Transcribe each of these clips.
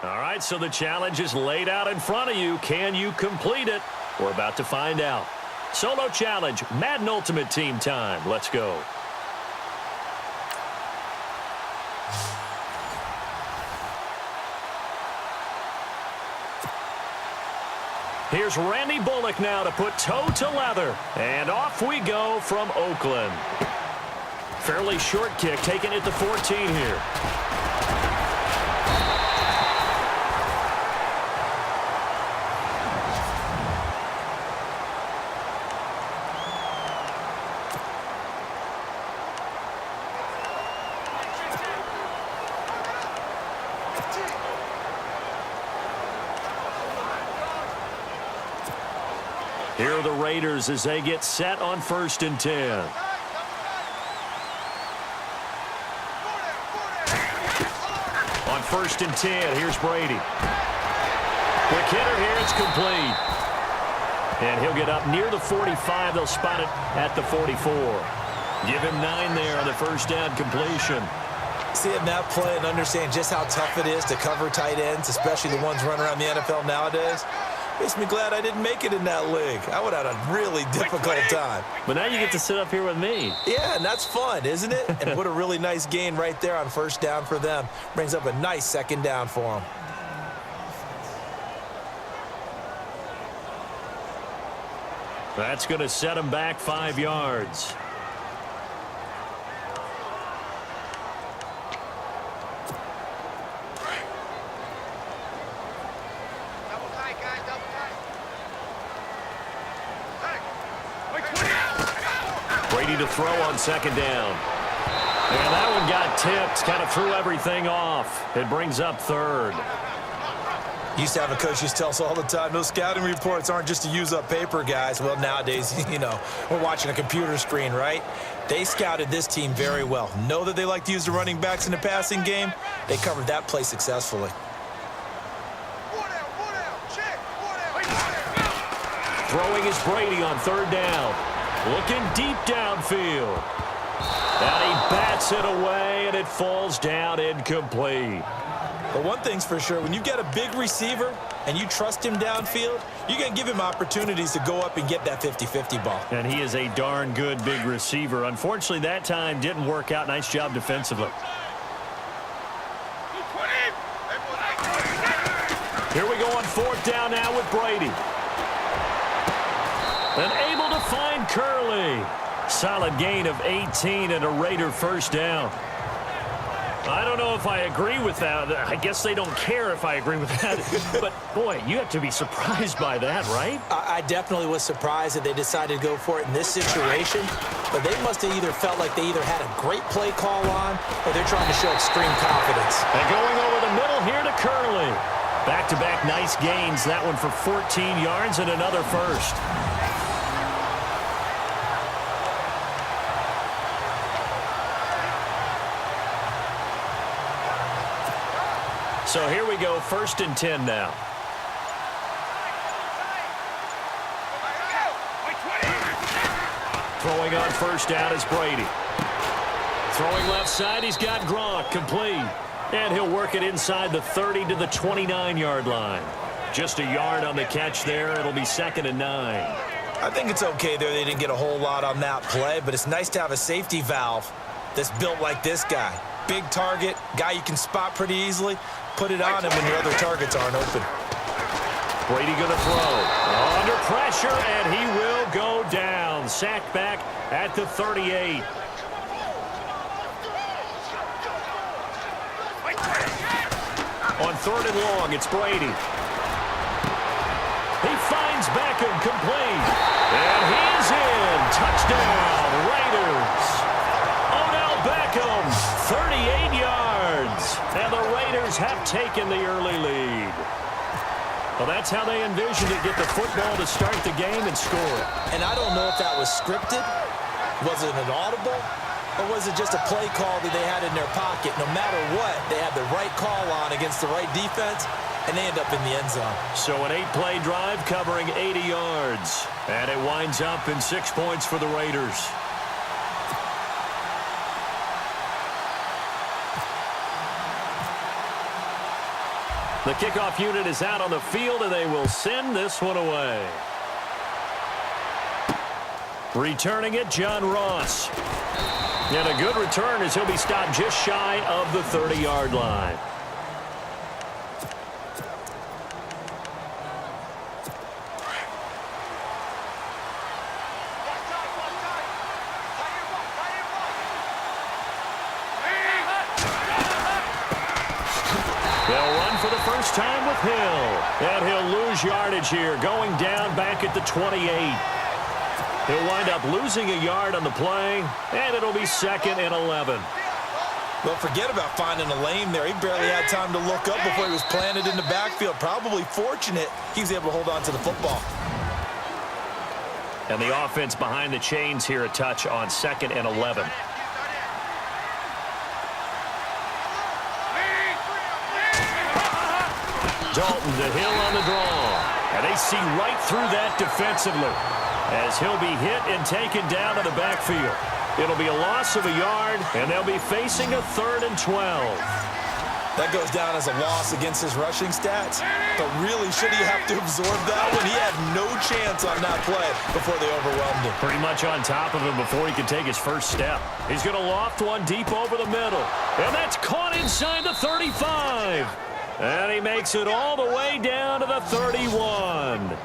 All right, so the challenge is laid out in front of you. Can you complete it? We're about to find out. Solo challenge, Madden Ultimate Team time. Let's go. Here's Randy Bullock now to put toe to leather. And off we go from Oakland. Fairly short kick, taking it to 14 here. Here are the Raiders as they get set on 1st and 10. On 1st and 10, here's Brady. Quick hitter here, it's complete. And he'll get up near the 45. They'll spot it at the 44. Give him 9 there on the first down completion. Seeing that play and understand just how tough it is to cover tight ends, especially the ones running around the NFL nowadays, makes me glad I didn't make it in that league. I would have had a really difficult time. But now you get to sit up here with me. Yeah, and that's fun, isn't it? And what a really nice gain right there on first down for them. Brings up a nice second down for them. That's going to set them back 5 yards. Brady to throw on 2nd down. And that one got tipped, kind of threw everything off. It brings up 3rd. Used to have a coach used to tell us all the time, those scouting reports aren't just to use up paper, guys. Well, nowadays, you know, we're watching a computer screen, right? They scouted this team very well. Know that they like to use the running backs in the passing game. They covered that play successfully. Throwing is Brady on 3rd down. Looking deep downfield. And he bats it away, and it falls down incomplete. But one thing's for sure, when you've got a big receiver and you trust him downfield, you're going to give him opportunities to go up and get that 50-50 ball. And he is a darn good big receiver. Unfortunately, that time didn't work out. Nice job defensively. Here we go on 4th down now with Brady. And able to find Curley. Solid gain of 18 and a Raider first down. I don't know if I agree with that. I guess they don't care if I agree with that. But, boy, you have to be surprised by that, right? I definitely was surprised that they decided to go for it in this situation. But they must have either felt like they either had a great play call on or they're trying to show extreme confidence. And going over the middle here to Curley. Back-to-back nice gains. That one for 14 yards and another first. So here we go, 1st and 10 now. Throwing on 1st down is Brady. Throwing left side, he's got Gronk, complete. And he'll work it inside the 30 to the 29-yard line. Just a yard on the catch there. It'll be 2nd and 9. I think it's okay there. They didn't get a whole lot on that play, but it's nice to have a safety valve that's built like this guy. Big target, guy you can spot pretty easily. Put it on him when your other targets aren't open. Brady going to throw. Under pressure, and he will go down. Sacked back at the 38. On 3rd and long, it's Brady. He finds Beckham, complete. And he's in. Touchdown, Raiders. Odell Beckham, 38 yards. And the Raiders have taken the early lead. Well, that's how they envisioned it. Get the football to start the game and score. And I don't know if that was scripted. Was it an audible? Or was it just a play call that they had in their pocket? No matter what, they had the right call on against the right defense, and they end up in the end zone. So an 8-play drive covering 80 yards. And it winds up in 6 points for the Raiders. The kickoff unit is out on the field, and they will send this one away. Returning it, John Ross. And a good return as he'll be stopped just shy of the 30-yard line. They'll run for the first time with Hill. And he'll lose yardage here, going down back at the 28. He'll wind up losing a yard on the play, and it'll be 2nd and 11. Well, forget about finding a lane there. He barely had time to look up before he was planted in the backfield. Probably fortunate he was able to hold on to the football. And the offense behind the chains here a touch on 2nd and 11. Dalton to Hill on the draw. And they see right through that defensively as he'll be hit and taken down to the backfield. It'll be a loss of a yard, and they'll be facing a 3rd and 12. That goes down as a loss against his rushing stats. But really, should he have to absorb that one? He had no chance on that play before they overwhelmed him. Pretty much on top of him before he could take his first step. He's going to loft one deep over the middle. And that's caught inside the 35. And he makes it all the way down to the 31.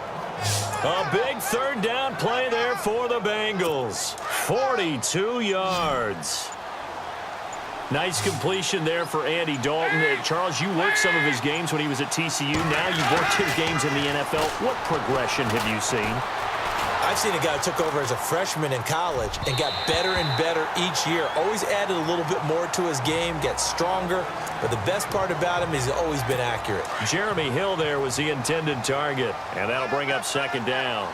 A big 3rd down play there for the Bengals. 42 yards. Nice completion there for Andy Dalton. Charles, you worked some of his games when he was at TCU. Now you've worked his games in the NFL. What progression have you seen? I've seen a guy who took over as a freshman in college and got better and better each year. Always added a little bit more to his game, gets stronger. But the best part about him is he's always been accurate. Jeremy Hill there was the intended target. And that'll bring up 2nd down.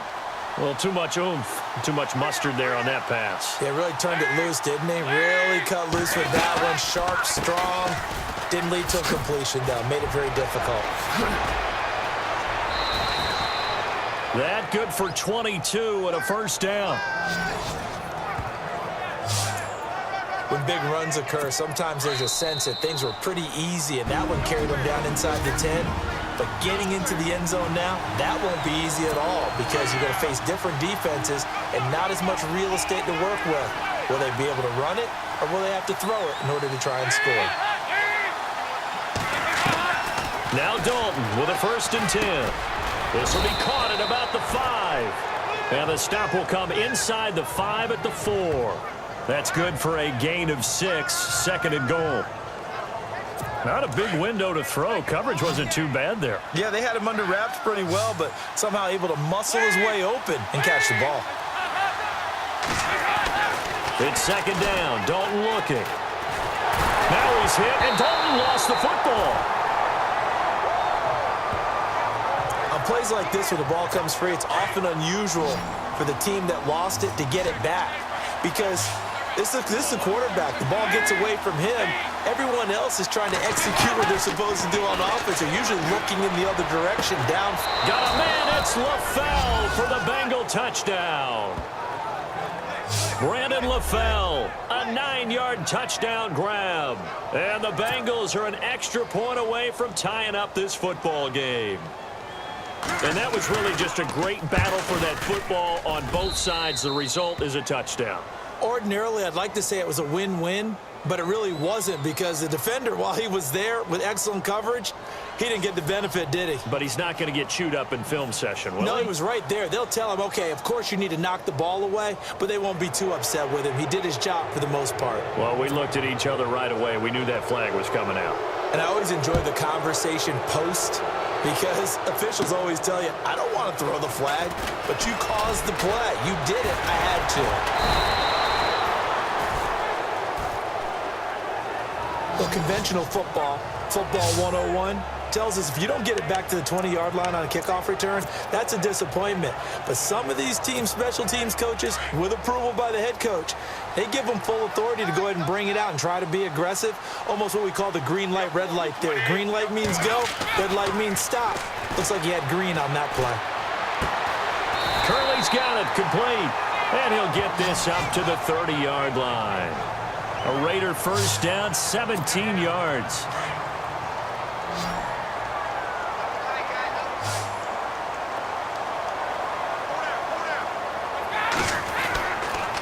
Well, too much oomph, too much mustard there on that pass. Yeah, really turned it loose, didn't he? Really cut loose with that one. Sharp, strong. Didn't lead to a completion, though. Made it very difficult. That good for 22 and a 1st down. When big runs occur, sometimes there's a sense that things were pretty easy, and that one carried them down inside the 10. But getting into the end zone now, that won't be easy at all because you're going to face different defenses and not as much real estate to work with. Will they be able to run it, or will they have to throw it in order to try and score? Now Dalton with a 1st and 10. This will be caught at about the 5. And the stop will come inside the 5 at the 4. That's good for a gain of 6, 2nd and goal. Not a big window to throw. Coverage wasn't too bad there. Yeah, they had him under wraps pretty well, but somehow able to muscle his way open and catch the ball. It's 2nd down. Dalton looking. Now he's hit, and Dalton lost the football. On plays like this where the ball comes free, it's often unusual for the team that lost it to get it back because this is the quarterback. The ball gets away from him. Everyone else is trying to execute what they're supposed to do on offense. They're usually looking in the other direction, down. Got a man. It's LaFell for the Bengal touchdown. Brandon LaFell, a 9-yard touchdown grab. And the Bengals are an extra point away from tying up this football game. And that was really just a great battle for that football on both sides. The result is a touchdown. Ordinarily, I'd like to say it was a win-win, but it really wasn't because the defender, while he was there with excellent coverage, he didn't get the benefit, did he? But he's not going to get chewed up in film session, will he? No, he was right there. They'll tell him, okay, of course you need to knock the ball away, but they won't be too upset with him. He did his job for the most part. Well, we looked at each other right away. We knew that flag was coming out. And I always enjoy the conversation post because officials always tell you, I don't want to throw the flag, but you caused the play. You did it. I had to. Well, conventional football 101, tells us if you don't get it back to the 20-yard line on a kickoff return, that's a disappointment. But some of these special teams coaches, with approval by the head coach, they give them full authority to go ahead and bring it out and try to be aggressive, almost what we call the green light, red light theory. Green light means go, red light means stop. Looks like he had green on that play. Curley's got it complete, and he'll get this up to the 30-yard line. A Raider first down, 17 yards.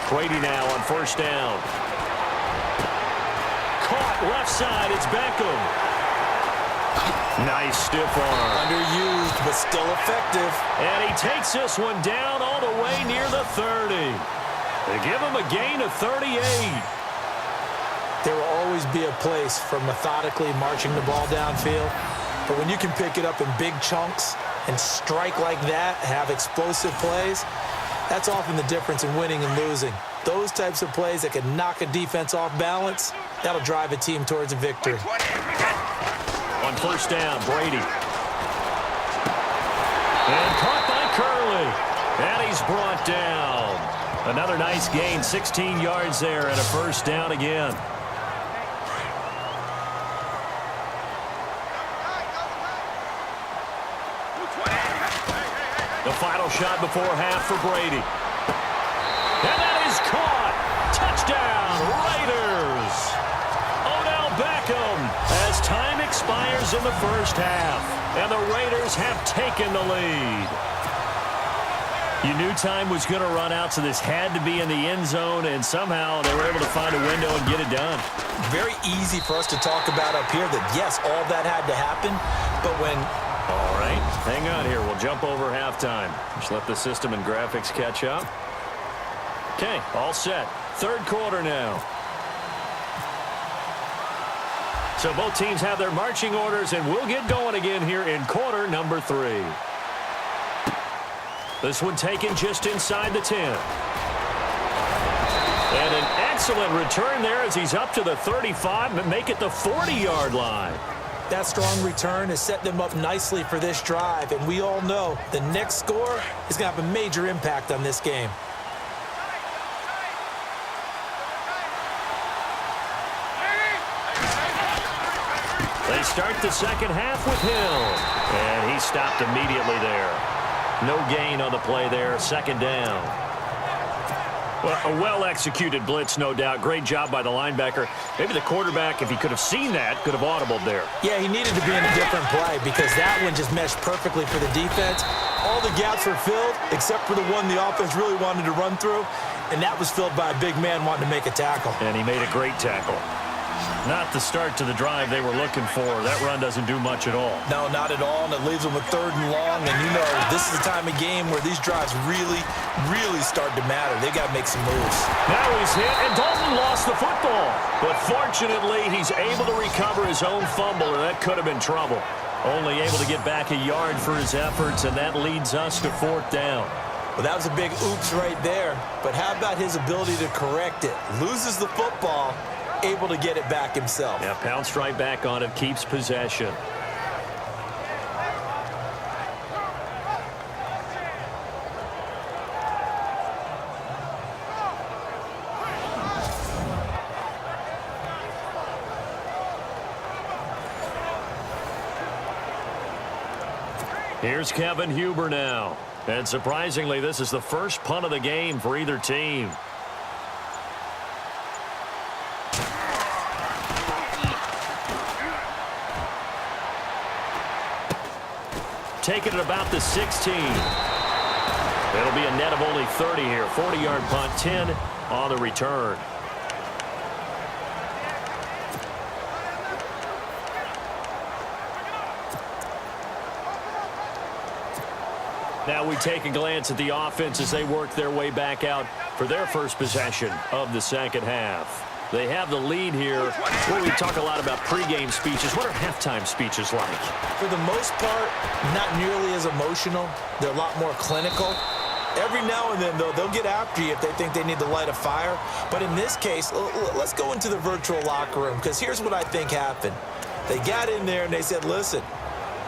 Brady now on first down. Caught left side. It's Beckham. Nice stiff arm. Underused, but still effective. And he takes this one down all the way near the 30. They give him a gain of 38. There will always be a place for methodically marching the ball downfield. But when you can pick it up in big chunks and strike like that, have explosive plays, that's often the difference in winning and losing. Those types of plays that can knock a defense off balance, that'll drive a team towards a victory. On first down, Brady. And caught by Curley. And he's brought down. Another nice gain, 16 yards there and a first down again. The final shot before half for Brady. And that is caught. Touchdown, Raiders. Odell Beckham as time expires in the first half. And the Raiders have taken the lead. You knew time was going to run out, so this had to be in the end zone, and somehow they were able to find a window and get it done. Very easy for us to talk about up here that, yes, all that had to happen, but when... All right, hang on here. We'll jump over halftime. Just let the system and graphics catch up. Okay, all set. Third quarter now. So both teams have their marching orders, and we'll get going again here in quarter number 3. This one taken just inside the 10. And an excellent return there as he's up to the 35, but make it the 40-yard line. That strong return has set them up nicely for this drive, and we all know the next score is going to have a major impact on this game. They start the second half with Hill, and he stopped immediately there. No gain on the play there, second down. Well, a well-executed blitz, no doubt. Great job by the linebacker. Maybe the quarterback, if he could have seen that, could have audibled there. Yeah, he needed to be in a different play because that one just meshed perfectly for the defense. All the gaps were filled except for the one the offense really wanted to run through, and that was filled by a big man wanting to make a tackle. And he made a great tackle. Not the start to the drive they were looking for. That run doesn't do much at all. No, not at all, and it leaves them with third and long. And you know, this is the time of game where these drives really start to matter. They got to make some moves. Now he's hit, and Dalton lost the football. But fortunately, he's able to recover his own fumble, and that could have been trouble. Only able to get back a yard for his efforts, and that leads us to fourth down. Well, that was a big oops right there. But how about his ability to correct it? Loses the football, able to get it back himself. Yeah, pounced right back on it, keeps possession. Here's Kevin Huber now. And surprisingly, this is the first punt of the game for either team. Taking it about the 16. It'll be a net of only 30 here. 40-yard punt, 10 on the return. Now we take a glance at the offense as they work their way back out for their first possession of the second half. They have the lead here. Well, we talk a lot about pregame speeches. What are halftime speeches like? For the most part, not nearly as emotional. They're a lot more clinical. Every now and then, though, they'll get after you if they think they need to light a fire. But in this case, let's go into the virtual locker room, because here's what I think happened. They got in there and they said, listen,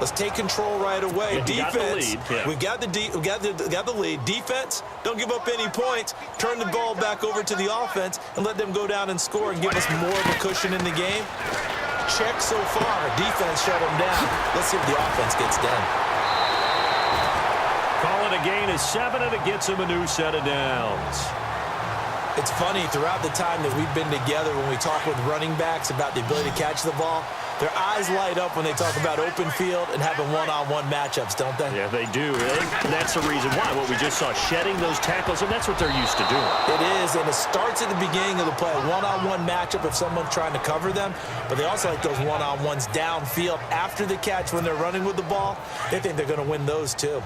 let's take control right away. Yeah, defense, we got the lead. Defense, don't give up any points. Turn the ball back over to the offense and let them go down and score and give us more of a cushion in the game. Check so far. Defense shut them down. Let's see if the offense gets done. Call it a gain of 7, and it gets him a new set of downs. It's funny, throughout the time that we've been together, when we talk with running backs about the ability to catch the ball, their eyes light up when they talk about open field and having one-on-one matchups, don't they? Yeah, they do. That's the reason why. What we just saw, shedding those tackles, and that's what they're used to doing. It is, and it starts at the beginning of the play, a one-on-one matchup if someone's trying to cover them, but they also like those one-on-ones downfield after the catch when they're running with the ball. They think they're going to win those too.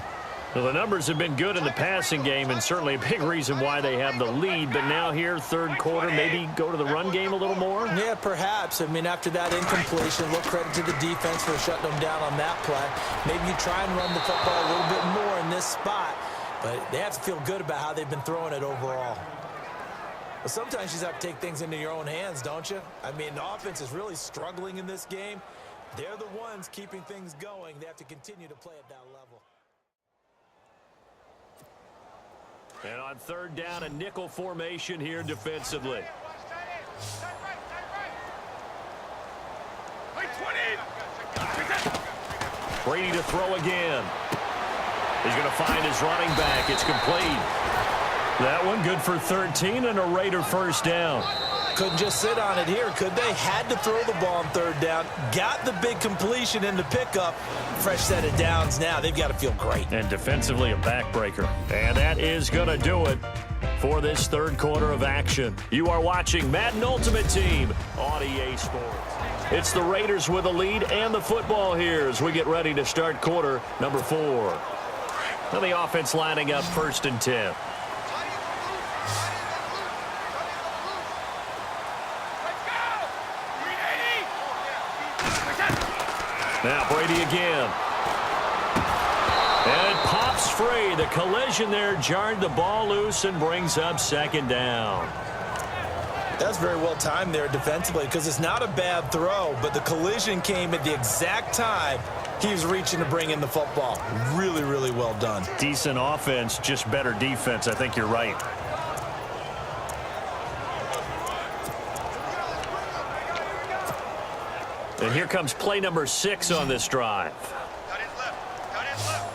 Well, the numbers have been good in the passing game, and certainly a big reason why they have the lead. But now here, third quarter, maybe go to the run game a little more? Yeah, perhaps. I mean, after that incompletion, look, credit to the defense for shutting them down on that play. Maybe you try and run the football a little bit more in this spot, but they have to feel good about how they've been throwing it overall. But sometimes you just have to take things into your own hands, don't you? I mean, the offense is really struggling in this game. They're the ones keeping things going. They have to continue to play at that level. And on third down, a nickel formation here defensively. Brady to throw again. He's going to find his running back. It's complete. That one good for 13 and a Raider first down. Couldn't just sit on it here, could they? Had to throw the ball on third down. Got the big completion in the pickup. Fresh set of downs now. They've got to feel great. And defensively, a backbreaker. And that is going to do it for this third quarter of action. You are watching Madden Ultimate Team on EA Sports. It's the Raiders with the lead and the football here as we get ready to start quarter number 4. Now the offense lining up 1st and 10. Now Brady again. And it pops free. The collision there jarred the ball loose and brings up 2nd down. That's very well timed there defensively because it's not a bad throw, but the collision came at the exact time he was reaching to bring in the football. Really, really well done. Decent offense, just better defense. I think you're right. And here comes play number 6 on this drive. Got his left. Got his left.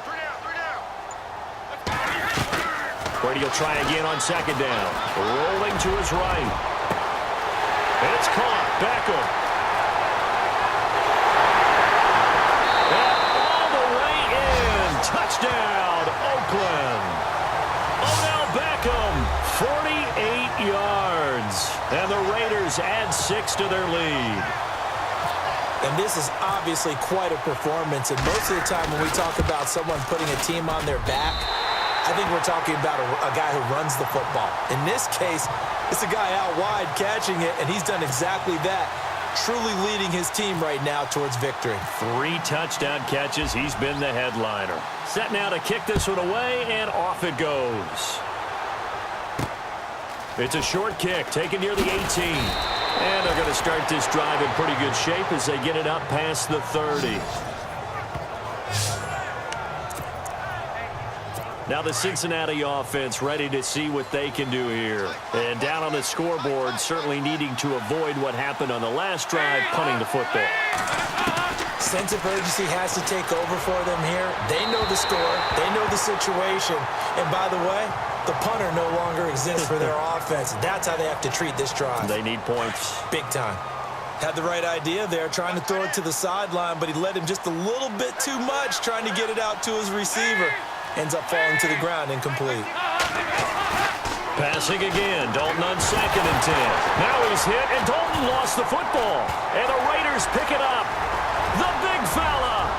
3 down. Brady will try again on 2nd down. Rolling to his right. And it's caught. Beckham. And all the way in. Touchdown, Oakland. Odell Beckham, 48 yards. And the Raiders add 6 to their lead. And this is obviously quite a performance. And most of the time when we talk about someone putting a team on their back, I think we're talking about a guy who runs the football. In this case, it's a guy out wide catching it, and he's done exactly that. Truly leading his team right now towards victory. 3 touchdown catches. He's been the headliner. Set now to kick this one away, and off it goes. It's a short kick, taken near the 18. And they're going to start this drive in pretty good shape as they get it up past the 30. Now the Cincinnati offense ready to see what they can do here. And down on the scoreboard, certainly needing to avoid what happened on the last drive, punting the football. Sense of urgency has to take over for them here. They know the score. They know the situation. And by the way, the punter no longer exists for their offense. That's how they have to treat this drive. They need points. Big time. Had the right idea there, trying to throw it to the sideline, but he led him just a little bit too much, trying to get it out to his receiver. Ends up falling to the ground, incomplete. Passing again, Dalton on 2nd and 10. Now he's hit, and Dalton lost the football. And the Raiders pick it up. The big fella.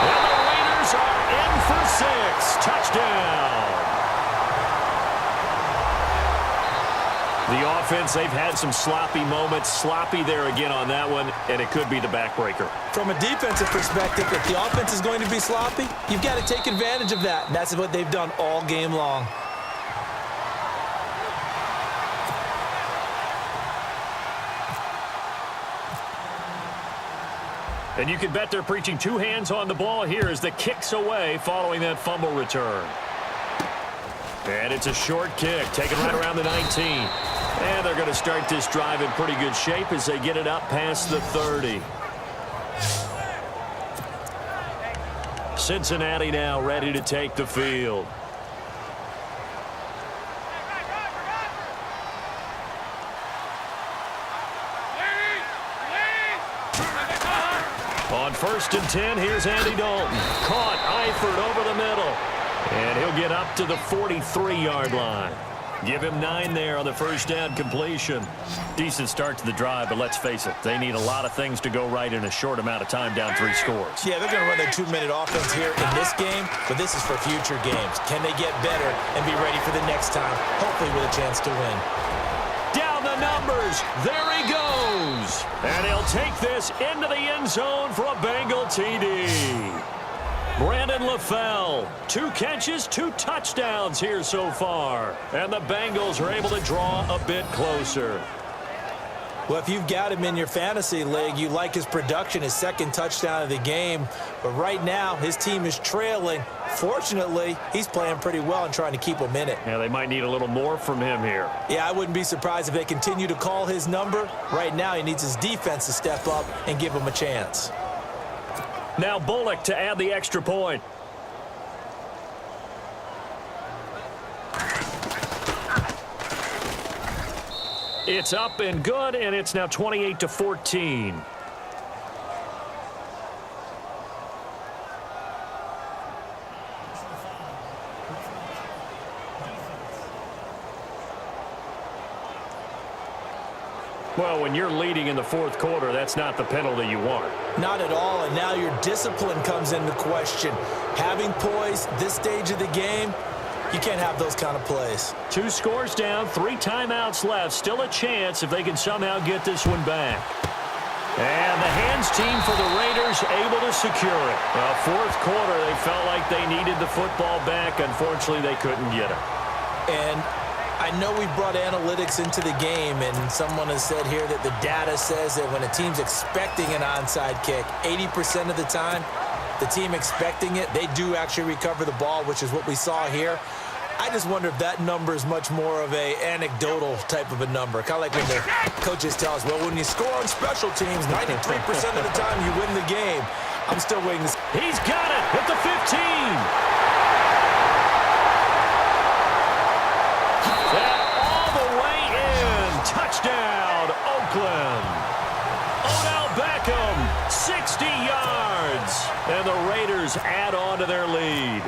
And the Raiders are in for 6. Touchdown. The offense, they've had some sloppy moments. Sloppy there again on that one, and it could be the backbreaker. From a defensive perspective, if the offense is going to be sloppy, you've got to take advantage of that. And that's what they've done all game long. And you can bet they're preaching 2 hands on the ball here as the kick's away following that fumble return. And it's a short kick, taken right around the 19. And they're going to start this drive in pretty good shape as they get it up past the 30. Cincinnati now ready to take the field. On 1st and 10, here's Andy Dalton. Caught Eifert over the middle. And he'll get up to the 43-yard line. Give him 9 there on the first down completion. Decent start to the drive, but let's face it, they need a lot of things to go right in a short amount of time down 3 scores. Yeah, they're going to run their 2-minute offense here in this game, but this is for future games. Can they get better and be ready for the next time, hopefully with a chance to win? Down the numbers. There he goes. And he'll take this into the end zone for a Bengal TD. Brandon LaFell, 2 catches, 2 touchdowns here so far. And the Bengals are able to draw a bit closer. Well, if you've got him in your fantasy league, you like his production, his 2nd touchdown of the game. But right now, his team is trailing. Fortunately, he's playing pretty well and trying to keep them in it. Yeah, they might need a little more from him here. Yeah, I wouldn't be surprised if they continue to call his number. Right now, he needs his defense to step up and give him a chance. Now Bullock to add the extra point. It's up and good, and it's now 28-14. Well, when you're leading in the 4th quarter, that's not the penalty you want. Not at all, and now your discipline comes into question. Having poise this stage of the game, you can't have those kind of plays. 2 scores down, 3 timeouts left. Still a chance if they can somehow get this one back. And the hands team for the Raiders able to secure it. Well, 4th quarter, they felt like they needed the football back. Unfortunately, they couldn't get it. And I know we brought analytics into the game, and someone has said here that the data says that when a team's expecting an onside kick, 80% of the time, the team expecting it, they do actually recover the ball, which is what we saw here. I just wonder if that number is much more of a anecdotal type of a number. Kind of like when the coaches tell us, well, when you score on special teams, 93% of the time you win the game. I'm still waiting to see. He's got it at the 15. Touchdown, Oakland. Odell Beckham, 60 yards. And the Raiders add on to their lead.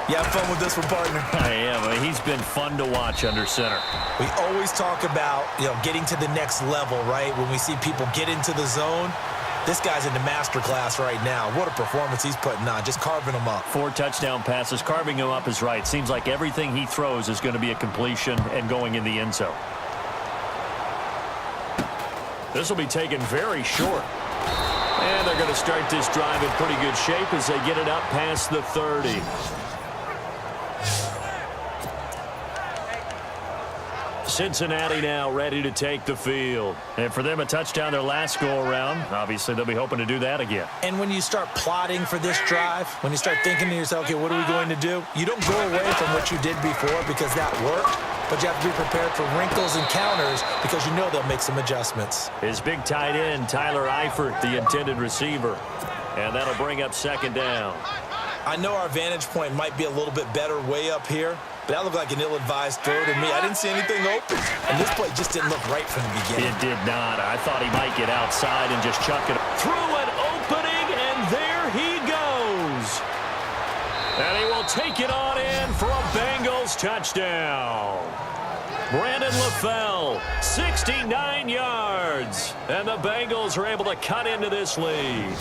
You have fun with this one, partner? I am. He's been fun to watch under center. We always talk about, getting to the next level, right? When we see people get into the zone. This guy's in the master class right now. What a performance he's putting on, just carving them up. 4 touchdown passes. Carving him up is right. Seems like everything he throws is going to be a completion and going in the end zone. This will be taken very short. And they're going to start this drive in pretty good shape as they get it up past the 30. Cincinnati now ready to take the field. And for them, a touchdown their last go-around. Obviously, they'll be hoping to do that again. And when you start plotting for this drive, when you start thinking to yourself, okay, what are we going to do? You don't go away from what you did before because that worked. But you have to be prepared for wrinkles and counters because you know they'll make some adjustments. His big tight end, Tyler Eifert, the intended receiver. And that'll bring up 2nd down. I know our vantage point might be a little bit better way up here, but that looked like an ill-advised throw to me. I didn't see anything open, and this play just didn't look right from the beginning. It did not. I thought he might get outside and just chuck it. Through an opening, and there he goes. And he will take it on in for a Bengals touchdown. Brandon LaFell, 69 yards. And the Bengals are able to cut into this lead.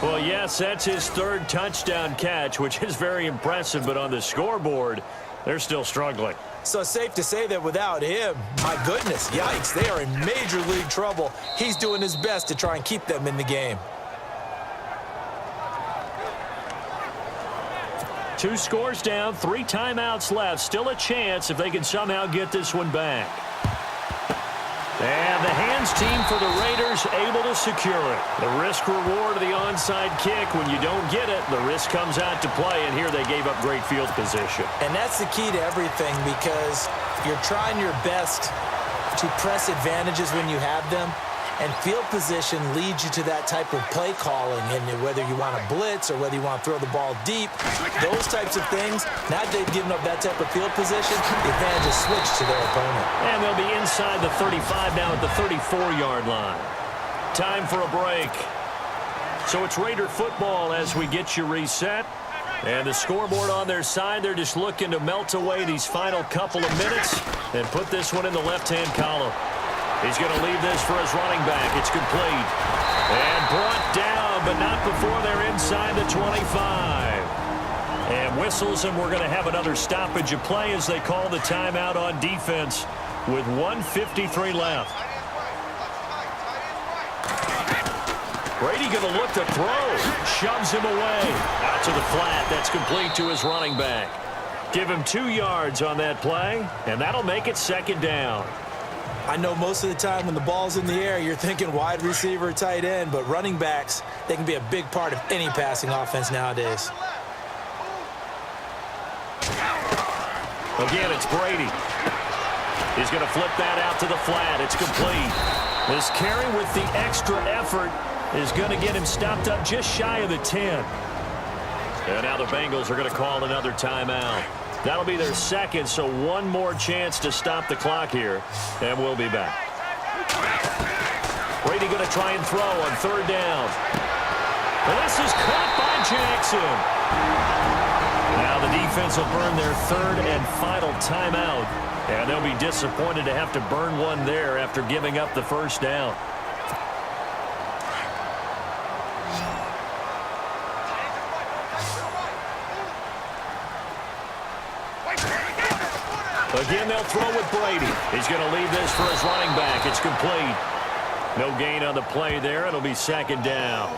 Well, yes, that's his 3rd touchdown catch, which is very impressive. But on the scoreboard, they're still struggling. So it's safe to say that without him, my goodness, yikes, they are in major league trouble. He's doing his best to try and keep them in the game. 2 scores down, 3 timeouts left. Still a chance if they can somehow get this one back. And the hands team for the Raiders able to secure it. The risk reward of the onside kick. When you don't get it, the risk comes out to play, and here they gave up great field position. And that's the key to everything because you're trying your best to press advantages when you have them. And field position leads you to that type of play calling, and whether you want to blitz or whether you want to throw the ball deep, those types of things, now they've given up that type of field position, the advantage is switched to their opponent. And they'll be inside the 35 now at the 34-yard line. Time for a break. So it's Raider football as we get you reset. And the scoreboard on their side, they're just looking to melt away these final couple of minutes and put this one in the left-hand column. He's going to leave this for his running back. It's complete. And brought down, but not before they're inside the 25. And whistles, and we're going to have another stoppage of play as they call the timeout on defense with 1:53 left. Brady going to look to throw. Shoves him away. Out to the flat. That's complete to his running back. Give him 2 yards on that play, and that'll make it second down. I know most of the time when the ball's in the air, you're thinking wide receiver, tight end, but running backs, they can be a big part of any passing offense nowadays. Again, it's Brady. He's going to flip that out to the flat. It's complete. This carry with the extra effort is going to get him stopped up just shy of the 10. And now the Bengals are going to call another timeout. That'll be their second, so one more chance to stop the clock here, and we'll be back. Brady going to try and throw on third down. And this is caught by Jackson. Now the defense will burn their third and final timeout, and they'll be disappointed to have to burn one there after giving up the first down. Again, they'll throw with Brady. He's going to leave this for his running back. It's complete. No gain on the play there. It'll be second down.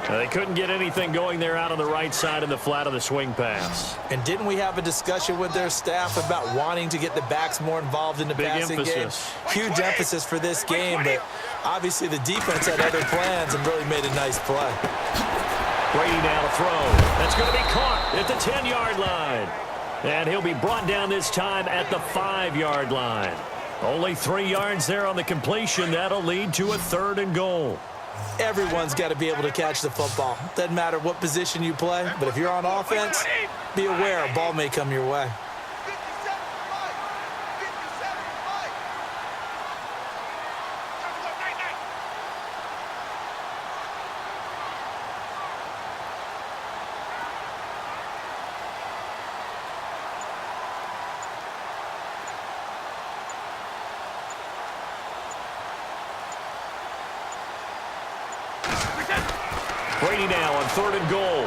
They couldn't get anything going there out on the right side in the flat of the swing pass. And didn't we have a discussion with their staff about wanting to get the backs more involved in the passing game? Huge emphasis for this game, but obviously the defense had other plans and really made a nice play. Brady now to throw. That's going to be caught at the 10-yard line. And he'll be brought down this time at the 5-yard line. Only 3 yards there on the completion. That'll lead to a 3rd and goal. Everyone's got to be able to catch the football. Doesn't matter what position you play, but if you're on offense, be aware a ball may come your way. Brady now on 3rd and goal.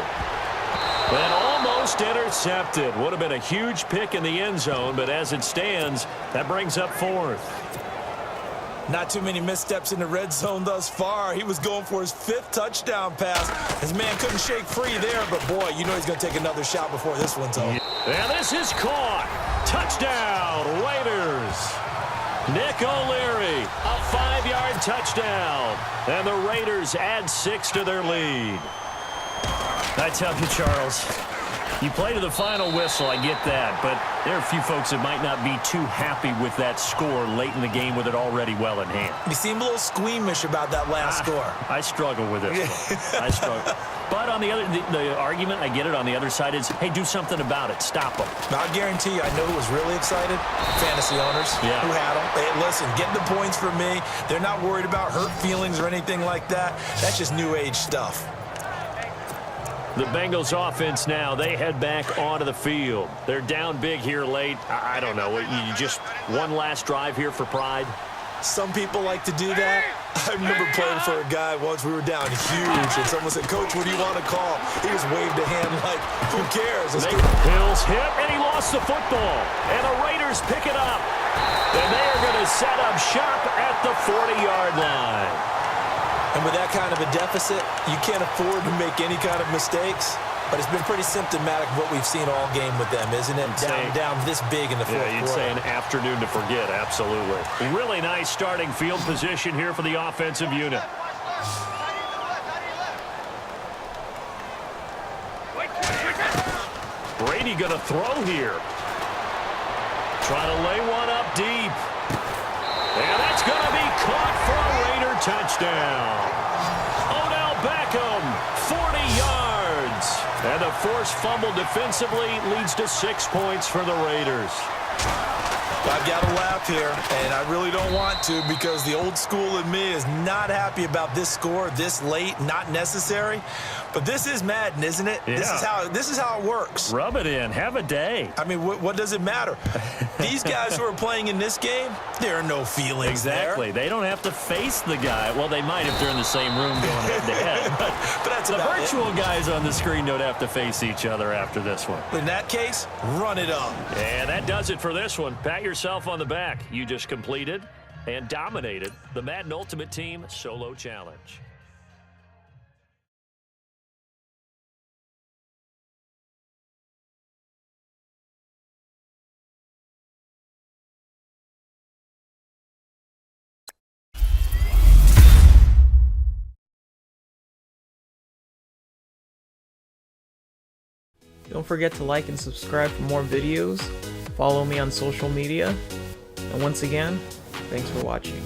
And almost intercepted. Would have been a huge pick in the end zone, but as it stands, that brings up 4th. Not too many missteps in the red zone thus far. He was going for his 5th touchdown pass. His man couldn't shake free there, but boy, you know he's going to take another shot before this one's over. And this is caught. Touchdown, Raiders. Nick O'Leary, a 5-yard touchdown. And the Raiders add 6 to their lead. I tell you, Charles, you play to the final whistle, I get that, but there are a few folks that might not be too happy with that score late in the game with it already well in hand. You seem a little squeamish about that last score. I struggle with this one. I struggle. But on the other, the argument, I get it, on the other side is, hey, do something about it. Stop them. Now, I guarantee you, I know who was really excited. Fantasy owners who had them. Hey, listen, get the points for me. They're not worried about hurt feelings or anything like that. That's just new age stuff. The Bengals offense now, they head back onto the field. They're down big here late. I don't know. You just one last drive here for pride? Some people like to do that. I remember playing for a guy once. We were down huge, and someone said, "Coach, what do you want to call?" He just waved a hand like, who cares? Hill's hit, and he lost the football. And the Raiders pick it up. And they are going to set up shop at the 40-yard line. And with that kind of a deficit, you can't afford to make any kind of mistakes. But it's been pretty symptomatic of what we've seen all game with them, isn't it? Down this big in the fourth quarter. You'd say an afternoon to forget, absolutely. Really nice starting field position here for the offensive unit. Brady going to throw here. Trying to lay one up deep. And that's going to be caught for a Raider touchdown. Odell Beckham, 40 yards. And the forced fumble defensively leads to 6 points for the Raiders. I've got to laugh here, and I really don't want to because the old school in me is not happy about this score this late, not necessary. But this is Madden, isn't it? Yeah. This is how it works. Rub it in. Have a day. I mean, what does it matter? These guys who are playing in this game, there are no feelings Exactly. there. They don't have to face the guy. Well, they might if they're in the same room going head-to-head. But that's The about virtual guys on the screen don't have to face each other after this one. it. In that case, run it up. And that does it for this one. Pat yourself on the back. You just completed and dominated the Madden Ultimate Team Solo Challenge. Don't forget to like and subscribe for more videos. Follow me on social media. And once again, thanks for watching.